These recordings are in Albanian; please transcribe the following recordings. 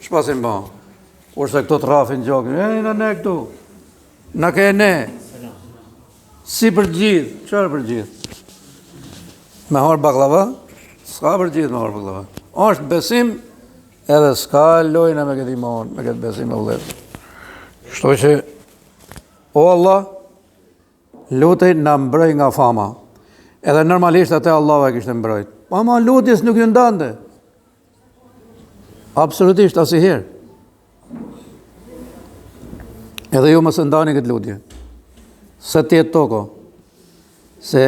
Ç'pasim ba? Kurse këto të rafin gjokin, në ne këtu, në ke ne, si për gjithë, qërë për gjithë? Me harë baklava? S'ka për gjithë me harë baklava. Është besim, edhe s'ka lojnë me këtë iman, me këtë besim e vëllet. Kështu që, o Allah, lutej në mbroj nga fama. Edhe normalisht atë Allah e kishtë mbrojt. Ma lutjes nuk ju ndante. Absolutisht, asnjëherë. Edhe ju mos ndani këtë lutje. Se tjetë toko. Se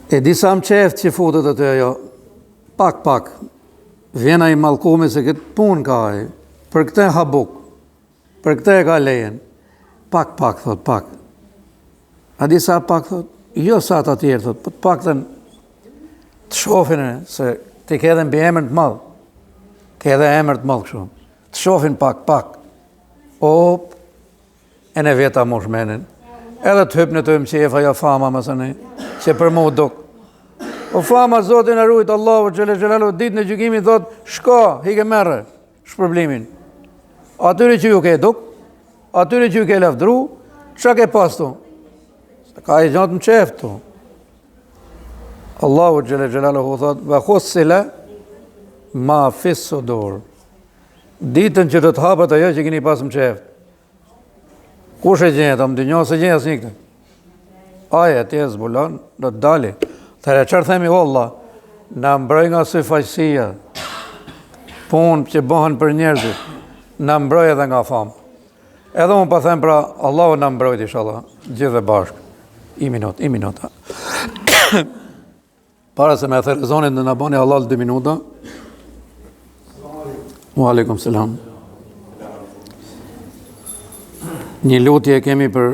e disa më qeftë që futet aty ajo, pak, vjena i mallkumi se këtë punë ka ai, për këtë habuk, për këtë e ka lejen. Pak, thot, pak. A disa pak, thot, jo sa të tjerë, thot, për pak të shofin e, se ti ke edhe mbi emër të madh. Ke edhe emër të madh kështu. Të shofin pak. Op, e ne vjeta mosh menin. Edhe të hypë në të mëqefa ja fama mësëni, që për mu duk. O fama Zotin e rujt, Allahu Gjelalu, ditë në gjykimit thot, shko, hike merre, shpërblimin. Atyri që ju ke duk, atyri që ju ke lefdru, që ke pas tu? Ka i gjatë më qeftë tu. Allahu Gjelalu thot, ve khussile ma fissu dur. Ditën që të të hapët ajo që kini pas më qeftë. Kush e gjenjët, më dy njohë se gjenjës një këtë? Aje, ti e zbulon, do të dali. Thërë qërë themi, o Allah, në mbroj nga sy faqësia, punë që bëhen për njerëzit, në mbroj edhe nga famë. Edhe unë pa them pra, Allahu në mbrojt, inshallah, gjithë dhe bashkë. I minuta. Para se me thërë zonit në bani Allah 2 minuta. Wa alaikum selam. Një lutje kemi për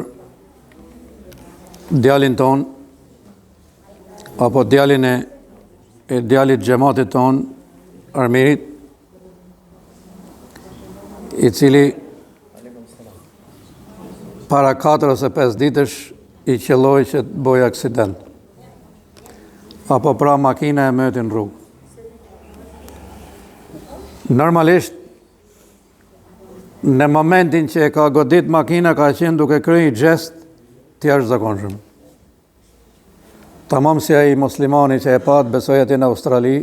djalin ton, apo djalin e djalit xhamatit ton, Armirit, i cili para 4 ose 5 ditësh i qelloi që të bëjë aksident. Apo pra makina e mëti në rrugë. Normalisht, në momentin që e ka godit makina, ka qenë duke kryi gjest të jashtëzakonshëm. Tamam si ai muslimani që e pat besoj aty në Australi,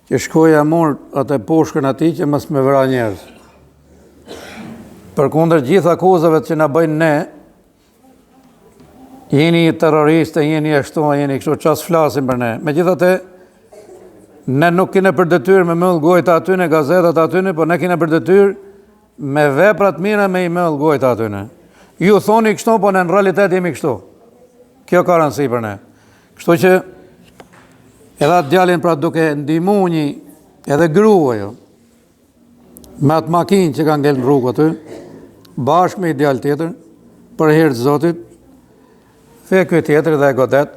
që shkoja mor atë pushkën atij që mos më vra njerëz. Përkundër gjithë akuzave që na bëjnë ne, jeni terroristë, jeni ashtu, jeni kështu, ças flasim për ne. Megjithatë, ne nuk kene për detyrë me mëll gojta atyne, gazetat atyne, po ne kene për detyrë me veprat mira me i mëll gojta atyne. Ju thoni kështu, po ne në realitet jemi kështu. Kjo ka rëndësi për ne. Kështu që edhe atë djalin pra duke ndihmu një edhe grua jo, me atë makinë që ka ngel në rrugë aty, bashkë me i djal tjetër, për herë të Zotit, fe kjo tjetër dhe e godet,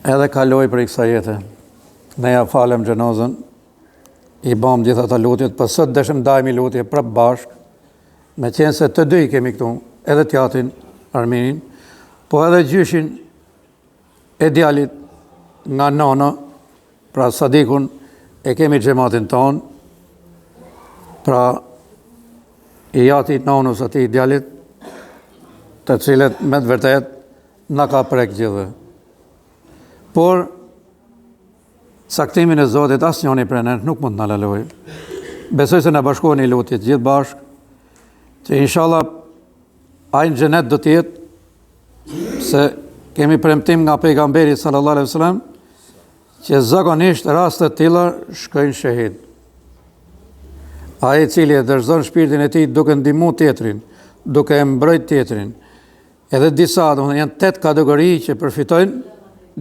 edhe kaloj për i kësa jetë. Ne ja falem gjenozën, i bam gjitha ta lutjet, për sot dëshëm dajmi lutje prap bashk, me qenë se të dy kemi këtu, edhe tjatin, Arminin, po edhe gjyshin e djalit nga nana, pra Sadikun, e kemi xhamatin ton, pra i jati nanus ati djalit, të cilet me të vërtet na ka prek gjithë. Por, saktimin e Zotit, asë njoni për ne nuk mund të në laloj. Besoj se në bashkohen i lutjet gjithë bashkë, që inshallah ajnë xhenet do tjetë, se kemi premtim nga pejgamberi sallallahu alaihi wasallam, që zakonisht rastet tilla shkojnë shahid. Ai i cili e dorëzon shpirtin e tij duke ndihmu tjetrin, duke e mbrojt tjetrin, edhe disa, janë 8 kategori që përfitojnë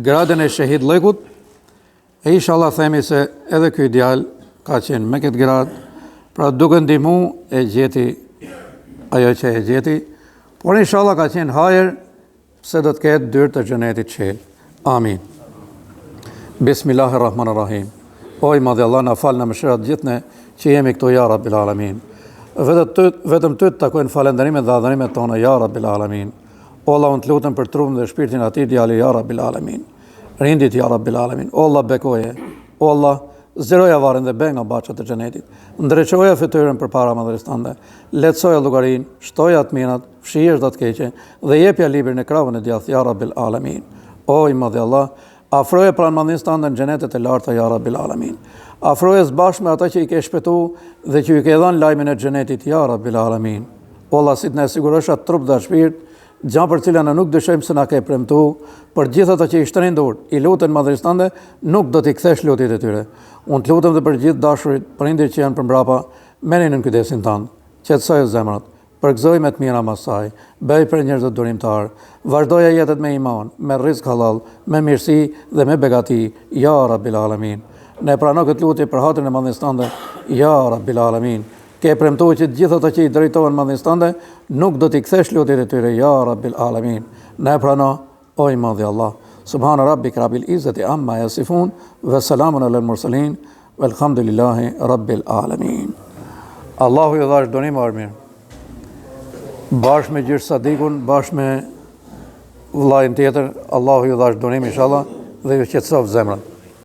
gradën e shahid llojkut, e inshallah themi se edhe ky djalë ka qenë me këtë gradë, pra duke ndihmu e gjeti ajo që e gjeti, por inshallah ka qenë hajër se do të ketë dyrë të xhenetit qelë. Amin. Bismillahirrahmanirrahim. O i madhi Allah, na fal në mëshirat gjithne që jemi këtu, ja Rabbil Alamin. Vetëm ty të takojnë falenderimet dhe adhurimet tona, ja Rabbil Alamin. O Allah, unë të lutem për trupin dhe shpirtin atij djali, ja Rabbil Alamin. rindit ja Rabbil Alamin. O Allah bekoje, o Allah zgjeroja varrin dhe bëj nga baçat e xhenetit. Ndreçoja fytyrën përpara madhërisë tënde. Lehtësoja llogarin, shtoja të mirat, fshirë të keqe dhe jepja librin e krahun e djathtë ja Rabbil Alamin. O i madhi Allah, afroje pranë madhërisë tënde në xhenetet e larta ja Rabbil Alamin. Afroje së bashku me ata që i ke shpëtuar dhe që i ke dhënë lajmin e xhenetit ja Rabbil Alamin. O Allah, si të na sigurosh atë trup dhe shpirt, gjë për cilën ne nuk dyshojmë se na ke premtuar, për gjithë ata që i shtrin dorë, i luten madhërisë tënde, nuk do t'i kthesh lutjet e tyre. Unë të lutem dhe për gjithë dashurit, prindërit që janë përmbrapa, merrni në kujdesin tënd. Qetësoj zemrat, përgëzoj me të mira masaj, bëj për njerëz të durimtar, vazhdoja jetët me iman, me rizq halal, me mirësi dhe me begati, ja Rabbil Alamin. Ne prano këtë lutje për hatrin e madhërisë tënde, ja Rabbil Alamin. Ke premtuar që të gjithë ata që i drejtohen madhërisë tënde, nuk do t'i kthesh lutjet e tyre, ja Rabbil Alamin. Ne prano, o i madhi Allah. Subhana rabbika rabbil izzati amma yasifun wa salamun alal mursalin walhamdulillahi rabbil alamin. Allahu ju dhash donim armir. Bashkë me Gjysh Sadikun, bashkë me vllajin tjetër, Allahu ju dhash donim inshallah dhe ju qetësof zemrën.